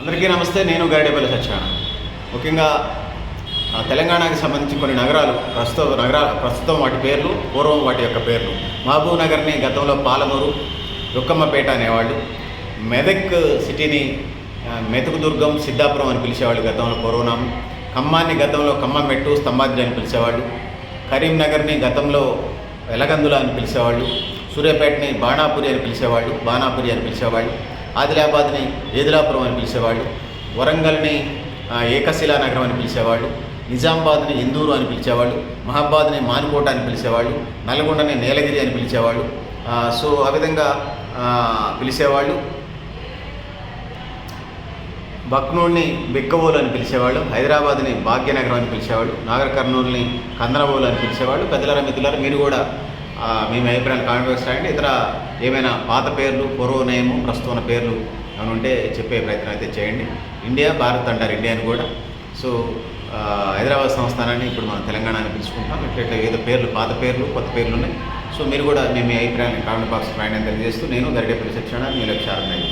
అందరికీ నమస్తే. నేను గరిడేపల్లి సత్యనారాయణ. ముఖ్యంగా తెలంగాణకి సంబంధించి కొన్ని నగరాలు ప్రస్తుతం వాటి పేర్లు, పూర్వం వాటి యొక్క పేర్లు. మహబూబ్ నగర్ని గతంలో పాలమూరు, రుక్కమ్మపేట అనేవాళ్ళు. మెదక్ సిటీని మెతుకుదుర్గం, సిద్ధాపురం అని పిలిచేవాళ్ళు గతంలో పూర్వనామం. ఖమ్మాన్ని గతంలో ఖమ్మంమెట్టు, స్తంభాద్రి అని పిలిచేవాళ్ళు. కరీంనగర్ని గతంలో ఎలగందుల అని పిలిచేవాళ్ళు. సూర్యాపేటని బాణాపురి అని పిలిచేవాళ్ళు. ఆదిలాబాద్ని ఏదిలాపురం అని పిలిచేవాళ్ళు. వరంగల్ని ఏకశిలా నగరం అని పిలిచేవాళ్ళు. నిజామాబాద్ని ఇందూరు అని పిలిచేవాళ్ళు. మహబాద్ని మానుకోట అని పిలిచేవాళ్ళు. నల్గొండని నీలగిరి అని పిలిచేవాళ్ళు. సో ఆ విధంగా పిలిచేవాళ్ళు. బక్నూర్ని బిక్కవోలు అని పిలిచేవాళ్ళు. హైదరాబాద్ని భాగ్యనగరం అని పిలిచేవాళ్ళు. నాగర్ కర్నూలుని కందనవోలు అని పిలిచేవాళ్ళు. పెద్దలారా, మిత్రులారా, మీరు కూడా మీ అభిప్రాయాలు కామెంట్ బాక్స్ రాయండి. ఇతర ఏమైనా పాత పేర్లు, పూర్వనయము, ప్రస్తుత పేర్లు ఏమైనా ఉంటే చెప్పే ప్రయత్నం అయితే చేయండి. ఇండియా, భారత్ అంటారు ఇండియాని కూడా. సో హైదరాబాద్ సంస్థానాన్ని ఇప్పుడు మనం తెలంగాణ అని పిలుచుకుంటాం. ఇట్లా ఏదో పేర్లు, పాత పేర్లు, కొత్త పేర్లు ఉన్నాయి. సో మీరు కూడా మీ అభిప్రాయాన్ని కామెంట్ బాక్స్ రాయడం తెలియజేస్తూ, నేను గరిడేపల్లి సత్యనారాయణ, మీ లక్ష్యాలను